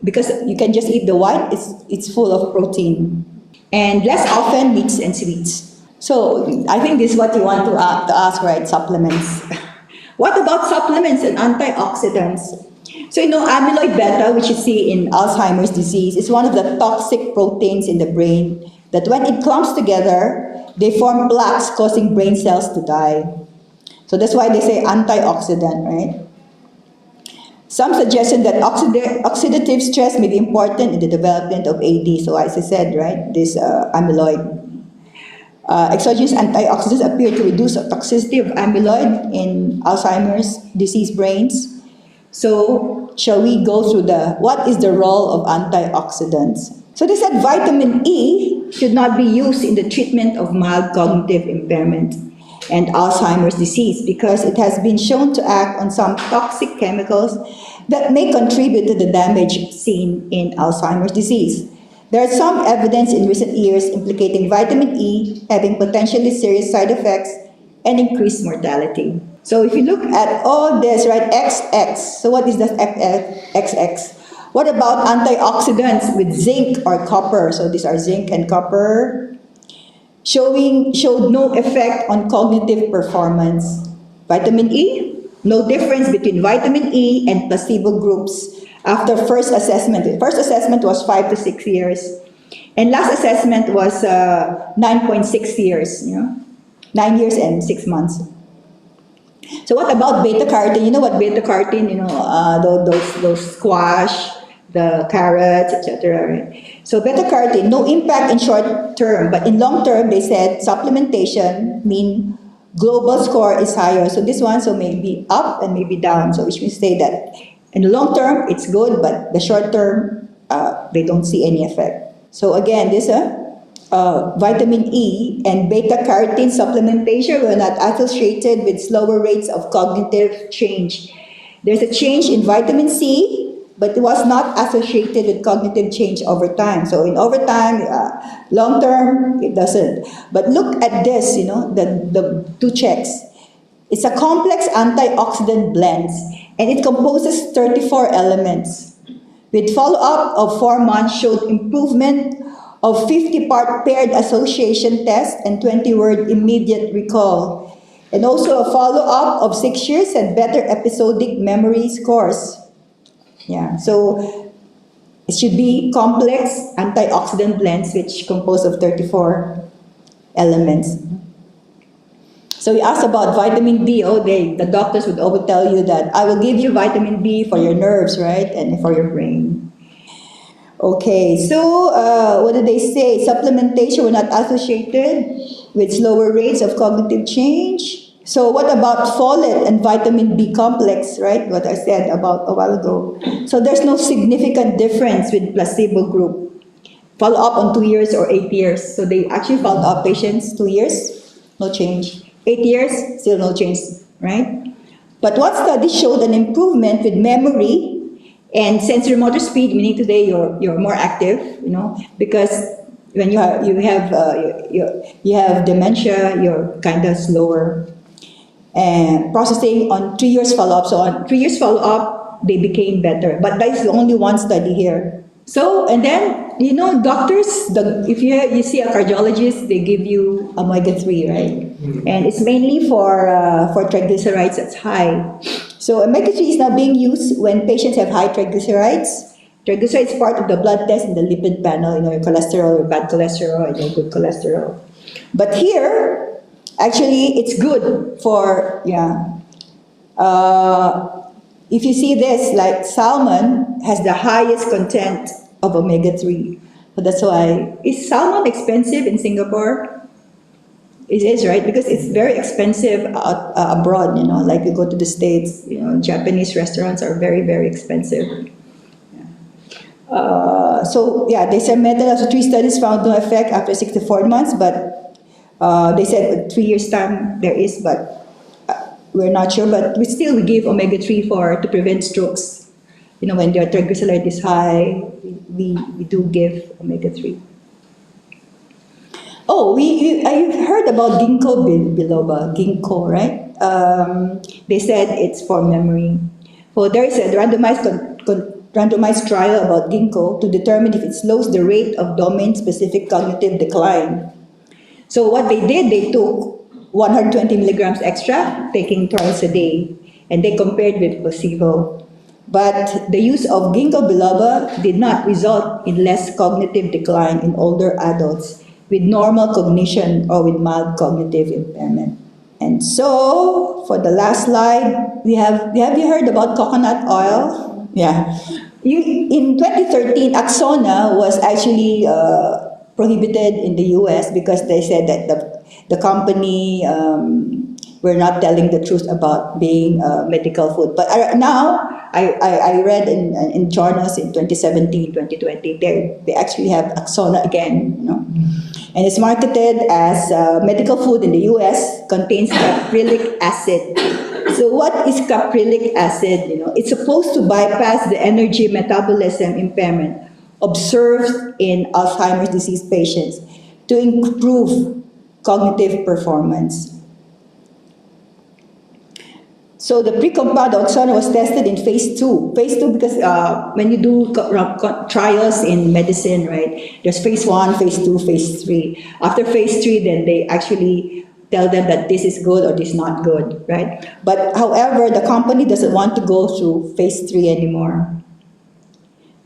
because you can just eat the white, it's full of protein. And less often, meats and sweets. So I think this is what you want to ask, right? Supplements. What about supplements and antioxidants? So amyloid beta, which you see in Alzheimer's disease, is one of the toxic proteins in the brain that when it clumps together, they form plaques causing brain cells to die. So that's why they say antioxidant, right? Some suggestion that oxidative stress may be important in the development of AD. So as I said, right, this amyloid. Exogenous antioxidants appear to reduce the toxicity of amyloid in Alzheimer's disease brains. So, shall we go through what is the role of antioxidants? So they said vitamin E should not be used in the treatment of mild cognitive impairment and Alzheimer's disease because it has been shown to act on some toxic chemicals that may contribute to the damage seen in Alzheimer's disease. There is some evidence in recent years implicating vitamin E having potentially serious side effects and increased mortality. So if you look at all this, right, XX, so what is that XX? What about antioxidants with zinc or copper? So these are zinc and copper. showed no effect on cognitive performance. Vitamin E, no difference between vitamin E and placebo groups after first assessment. The first assessment was 5 to 6 years. And last assessment was 9.6 years, 9 years and 6 months. So what about beta carotene? You know what beta carotene? Those squash, the carrots, etc. Right? So beta carotene, no impact in short term, but in long term, they said supplementation mean global score is higher. So this one, so maybe up and maybe down. So which means say that in the long term it's good, but the short term they don't see any effect. So again, this vitamin E and beta carotene supplementation were not associated with slower rates of cognitive change. There's a change in vitamin C, but it was not associated with cognitive change over time. So in over time, long term, it doesn't. But look at this, the two checks. It's a complex antioxidant blend, and it composes 34 elements. With follow-up of 4 months showed improvement of 50-part paired association test and 20-word immediate recall. And also a follow-up of 6 years and better episodic memory scores. Yeah, so it should be complex antioxidant blends which compose of 34 elements. So we asked about vitamin D. The doctors would always tell you that I will give you vitamin D for your nerves, right, and for your brain. Okay, so what did they say? Supplementation were not associated with slower rates of cognitive change. So what about folate and vitamin B complex, right? What I said about a while ago. So there's no significant difference with placebo group. Follow up on 2 years or 8 years. So they actually followed up patients 2 years, no change. 8 years, still no change, right? But one study showed an improvement with memory and sensory motor speed, meaning today you're more active, because when you have dementia, you're kind of slower. And processing on 3 years follow-up. So on 3 years follow-up, they became better. But that is only one study here. So, and then, doctors, if you see a cardiologist, they give you omega-3, right? And it's mainly for triglycerides that's high. So omega-3 is now being used when patients have high triglycerides. Triglycerides is part of the blood test in the lipid panel, your cholesterol, your bad cholesterol, and your good cholesterol. But here, actually, it's good for, if you see this, like salmon has the highest content of omega-3. So that's why, is salmon expensive in Singapore? It is, right? Because it's very expensive abroad, like you go to the States, Japanese restaurants are very, very expensive. They said method of 3 studies found no effect after 64 months, but they said 3 years time there is, but we're not sure. But we give omega-3 to prevent strokes. When their triglyceride is high, we do give omega-3. I've heard about ginkgo biloba, ginkgo, right? They said it's for memory. Well, there is a randomized trial about ginkgo to determine if it slows the rate of domain-specific cognitive decline. So what they did, they took 120 milligrams extra, taking twice a day, and they compared with placebo. But the use of ginkgo biloba did not result in less cognitive decline in older adults with normal cognition or with mild cognitive impairment. And so, for the last slide, have you heard about coconut oil? Yeah. In 2013, Axona was actually prohibited in the US because they said that the company were not telling the truth about being medical food. But now, I read in journals in 2017, 2020, they actually have Axona again, And it's marketed as medical food in the US, contains caprylic acid. So what is caprylic acid? It's supposed to bypass the energy metabolism impairment observed in Alzheimer's disease patients to improve cognitive performance. So the pre-compound oxona was tested in phase 2. Phase 2 because when you do trials in medicine, right, there's phase 1, phase 2, phase 3. After phase 3, then they actually tell them that this is good or this is not good, right? But however, the company doesn't want to go through phase 3 anymore.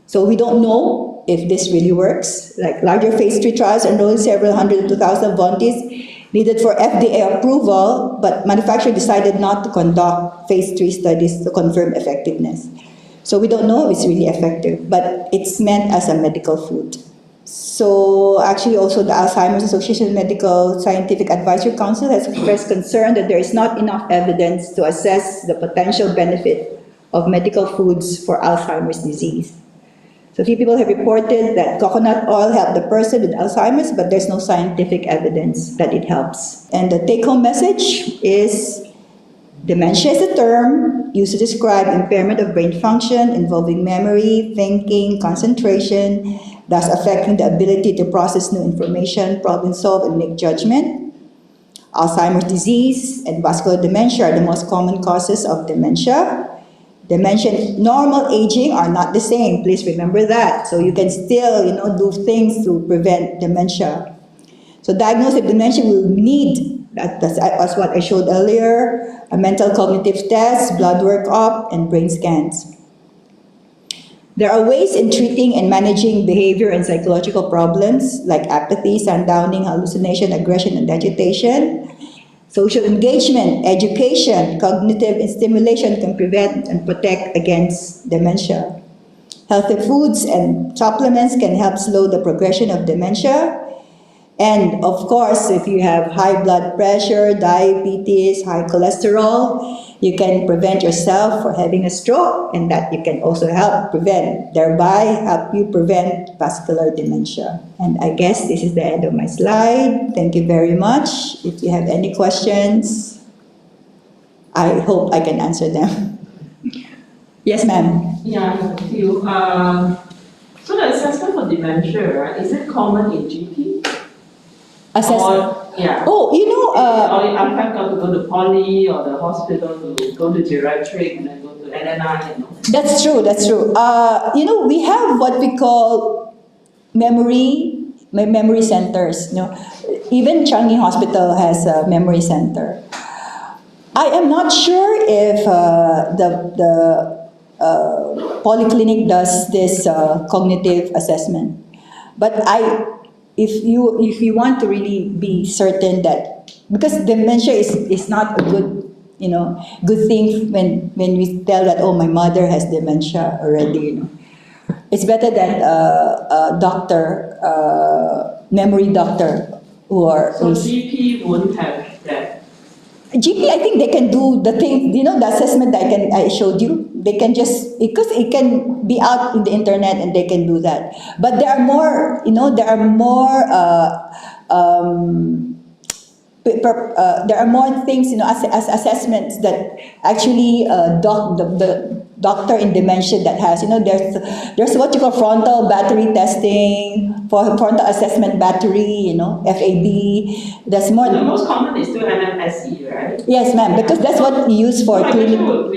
So we don't know if this really works. Like larger phase 3 trials enrolling several hundred to 2,000 volunteers needed for FDA approval, but manufacturer decided not to conduct phase 3 studies to confirm effectiveness. So we don't know if it's really effective, but it's meant as a medical food. So actually also the Alzheimer's Association Medical Scientific Advisory Council has expressed concern that there is not enough evidence to assess the potential benefit of medical foods for Alzheimer's disease. So a few people have reported that coconut oil helped the person with Alzheimer's, but there's no scientific evidence that it helps. And the take-home message is dementia is a term used to describe impairment of brain function involving memory, thinking, concentration, thus affecting the ability to process new information, problem solve, and make judgment. Alzheimer's disease and vascular dementia are the most common causes of dementia. Dementia and normal aging are not the same. Please remember that. So you can still, do things to prevent dementia. So diagnosis of dementia will need, that's what I showed earlier, a mental cognitive test, blood workup, and brain scans. There are ways in treating and managing behavior and psychological problems like apathy, sundowning, hallucination, aggression, and agitation. Social engagement, education, cognitive stimulation can prevent and protect against dementia. Healthy foods and supplements can help slow the progression of dementia. And of course, if you have high blood pressure, diabetes, high cholesterol, you can prevent yourself from having a stroke, and that you can also help prevent, thereby help you prevent vascular dementia. And I guess this is the end of my slide. Thank you very much. If you have any questions, I hope I can answer them. Yes, ma'am. Yeah, thank you. So the assessment for dementia, right, is it common in GP? Assessment. Yeah. Oh, or I've got to go to poly or the hospital to go to geriatric and then go to NNI, That's true, that's true. We have what we call memory centers. Even Changi Hospital has a memory center. I am not sure if the polyclinic does this cognitive assessment, but if you want to really be certain that, because dementia is not a good thing when we tell that, oh, my mother has dementia already. It's better that a doctor, memory doctor, So GP won't have that. GP, I think they can do the thing, the assessment that I showed you. They can just, because it can be out in the internet and they can do that. But there are more, there are more things, as assessments that actually the doctor in dementia that has, there's what you call frontal battery testing, for frontal assessment battery, FAB. That's more. The most common is still MMSE, right? Yes, ma'am, because that's what we use for clinic. Would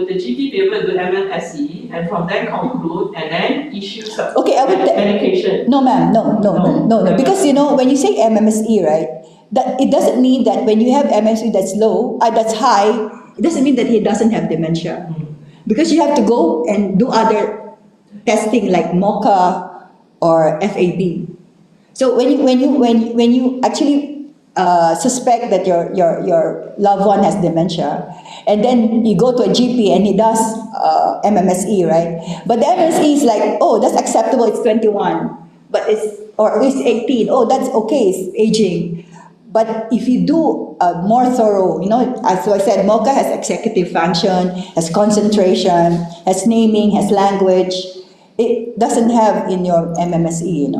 the GP be able to do MMSE and from there conclude and then issue medication? No, ma'am, no. Because when you say MMSE, right, that it doesn't mean that when you have MMSE that's low, that's high, it doesn't mean that he doesn't have dementia. Because you have to go and do other testing like MOCA or FAB. So when you actually suspect that your loved one has dementia, and then you go to a GP and he does MMSE, right? But the MMSE is like, oh, that's acceptable, it's 21, but it's 18, oh, that's okay, it's aging. But if you do more thorough, as I said, MOCA has executive function, has concentration, has naming, has language. It doesn't have in your MMSE,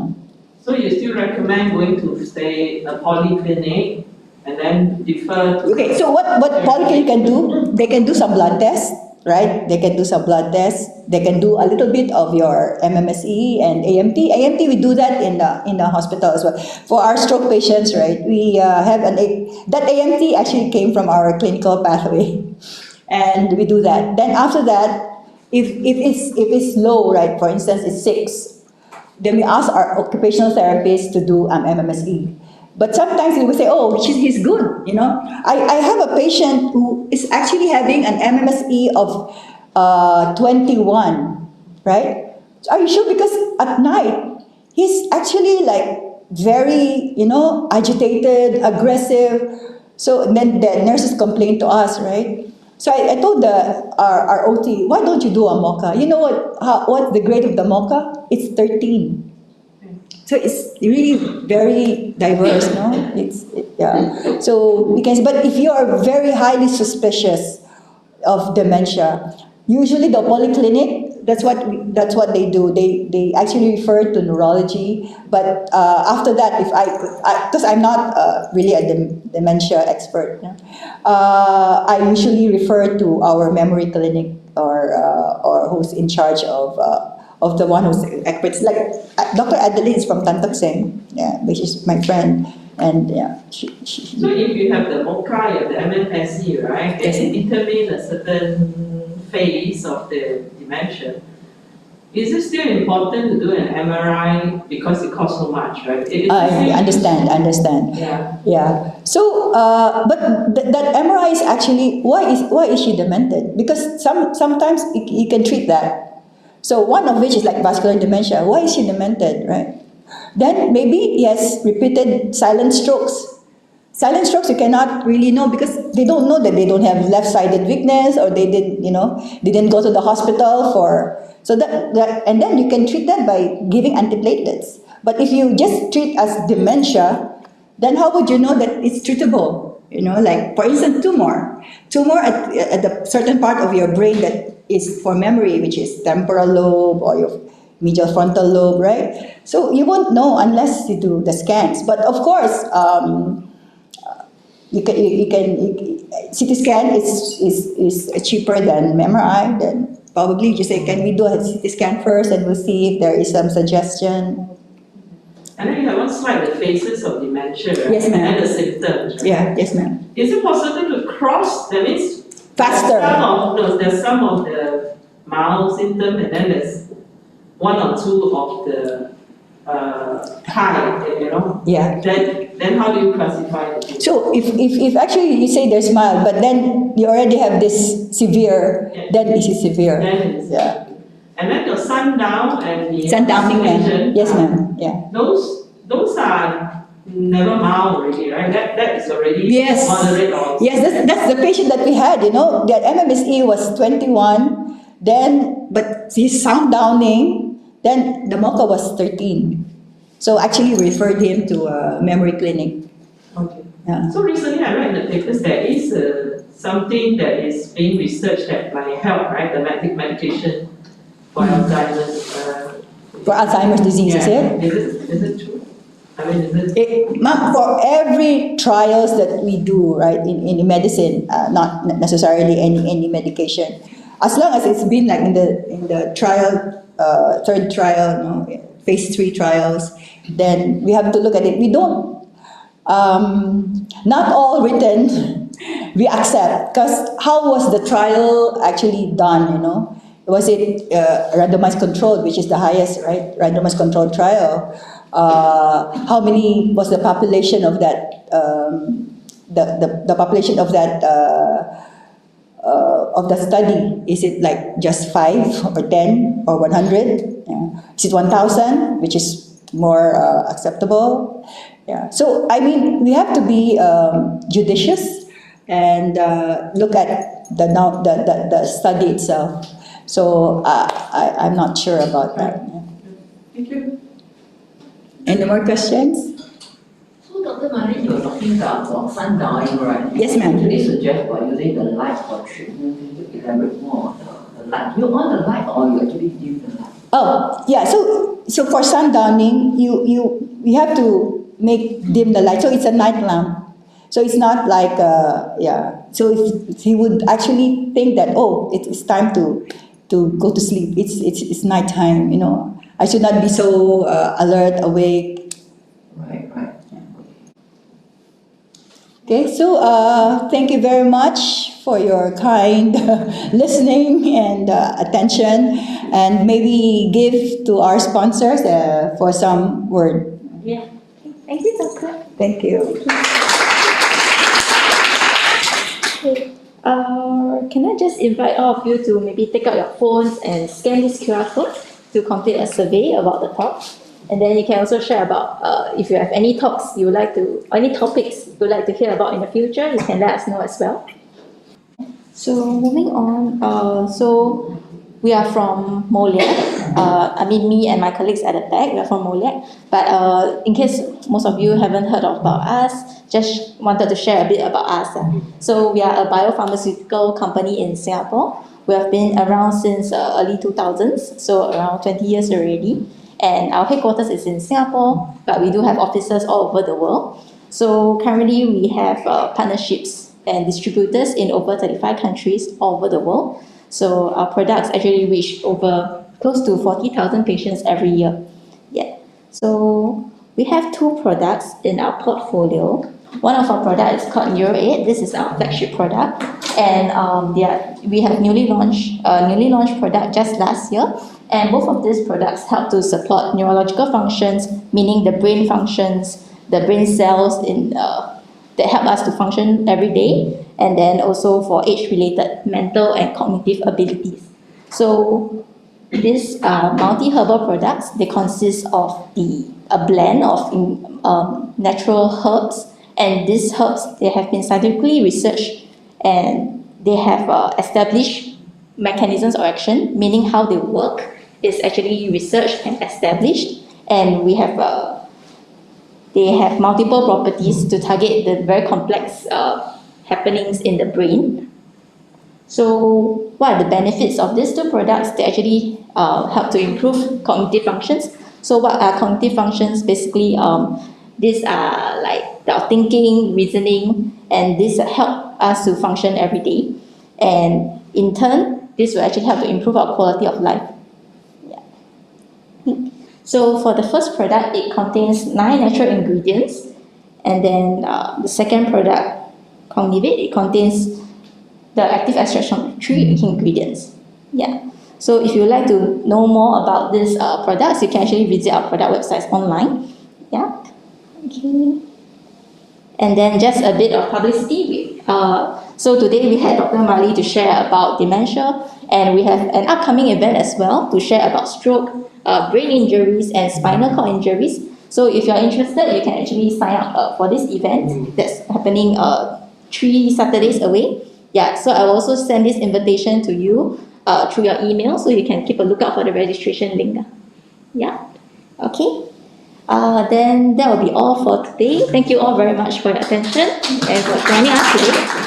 So you still recommend going to, say, a polyclinic and then defer to... Okay, so what polyclinic can do, they can do some blood tests, right? They can do some blood tests. They can do a little bit of your MMSE and AMT. AMT, we do that in the hospital as well. For our stroke patients, right, we have that AMT actually came from our clinical pathway. and we do that. Then after that, if it's low, right, for instance, it's 6, then we ask our occupational therapist to do MMSE. But sometimes we will say, oh, he's good, you know. I have a patient who is actually having an MMSE of 21, right? Are you sure? Because at night, he's actually like very, you know, agitated, aggressive. So then the nurses complain to us, right? So I told our OT, why don't you do a MOCA? You know what's the grade of the MOCA? It's 13. So it's really very diverse, no? Yeah. So we can, but if you are very highly suspicious of dementia, usually the polyclinic, that's what they do. They actually refer to neurology, but after that, because I'm not really a dementia expert, I usually refer to our memory clinic or who's in charge of the one who's experts. Like Dr. Adeline is from Tantokseng, yeah, which is my friend, and yeah. So if you have the MOCA, you have the MMSE, right? Yes. Can it determine a certain phase of the dementia? Is it still important to do an MRI because it costs so much, right? I understand. Yeah. Yeah. So, but that MRI is actually why is she demented? Because sometimes you can treat that. So one of which is like vascular dementia. Why is she demented, right? Then maybe yes, repeated silent strokes. Silent strokes you cannot really know because they don't know that they don't have left-sided weakness or they didn't go to the hospital for. So that and then you can treat that by giving antiplatelets. But if you just treat as dementia, then how would you know that it's treatable? You know, like for instance, tumor at the certain part of your brain that is for memory, which is temporal lobe or your medial frontal lobe, right? So you won't know unless you do the scans. But of course, you can CT scan is cheaper than MRI. Then probably you say, can we do a CT scan first, and we'll see if there is some suggestion. And then you have one slide, the phases of dementia, right? Yes, ma'am. And the symptoms, right? Yeah, yes, ma'am. Is it possible to cross, that means Faster. there's some of the mild symptom and then there's one or two of the high, you know? Yeah. Then how do you classify it? So if actually you say there's mild, but then you already have this severe, then this is severe. Then it's Yeah. And then your sundown and the Sundowning, ma'am. oxygenation, Yes, ma'am. Yeah. Those are never mild already, right? That is already Yes. moderate or Yes, that's the patient that we had, you know, that MMSE was 21, then, but his sound downing, then the MOCA was 13. So actually we referred him to a memory clinic. Okay. Yeah. So recently I read in the papers there is something that is being researched that might help, right? The medication for Alzheimer's. For Alzheimer's disease, is it? Is it true? I mean, is it? Ma'am, for every trials that we do, right, in medicine, not necessarily any medication, as long as it's been like in the trial, third trial, no, phase 3 trials, then we have to look at it. We don't, not all written, we accept, because how was the trial actually done, you know? Was it randomized controlled, which is the highest, right, randomized controlled trial? How many was the population of that, the population of that, of the study? Is it like just 5 or 10 or 100? Yeah. Is it 1,000, which is more acceptable? Yeah. So I mean, we have to be judicious and look at the study itself. So I'm not sure about that. Thank you. Any more questions? So, Dr. Marlie, you're talking about sundowning, right? Yes, ma'am. Usually suggest by using the light for treatment. Can you elaborate more on the light? You on the light or you actually dim the light? Oh, yeah. So for sundowning, you have to dim the light. So it's a night lamp. So it's not like yeah. So if he would actually think that, oh, it's time to go to sleep. It's nighttime. You know, I should not be so alert, awake. Right. Okay, so thank you very much for your kind listening and attention, and maybe give to our sponsors for some word. Yeah. Thank you, Doctor. Thank you. Okay. Can I just invite all of you to maybe take out your phones and scan this QR code to complete a survey about the talk? And then you can also share about if you have any talks you would like to, any topics you would like to hear about in the future, you can let us know as well. So moving on, so we are from Moliak. I mean, me and my colleagues at the back, we are from Moliak. But in case most of you haven't heard about us, just wanted to share a bit about us. So we are a biopharmaceutical company in Singapore. We have been around since early 2000s, so around 20 years already. And our headquarters is in Singapore, but we do have offices all over the world. So currently we have partnerships and distributors in over 35 countries all over the world. So our products actually reach over close to 40,000 patients every year. Yeah. So we have two products in our portfolio. One of our products is called NeuroAid. This is our flagship product, and we have newly launched product just last year. And both of these products help to support neurological functions, meaning the brain functions, the brain cells that help us to function every day, and then also for age-related mental and cognitive abilities. So these are multi-herbal products. They consist of a blend of natural herbs, and these herbs, they have been scientifically researched, and they have established mechanisms of action, meaning how they work is actually researched and established, and they have multiple properties to target the very complex happenings in the brain. So what are the benefits of these two products? They actually help to improve cognitive functions. So what are cognitive functions? Basically, these are like our thinking, reasoning, and these help us to function every day. And in turn, this will actually help to improve our quality of life. Yeah. So for the first product, it contains 9 natural ingredients. And then the second product, Cognivate, it contains the active extraction of 3 ingredients. Yeah. So if you would like to know more about these products, you can actually visit our product websites online. Yeah. Okay. And then just a bit of publicity. So today we had Dr. Marlie to share about dementia, and we have an upcoming event as well to share about stroke, brain injuries, and spinal cord injuries. So if you're interested, you can actually sign up for this event that's happening 3 Saturdays away. Yeah, so I will also send this invitation to you through your email, so you can keep a lookout for the registration link. Yeah, okay. Then that will be all for today. Thank you all very much for your attention and for joining us today.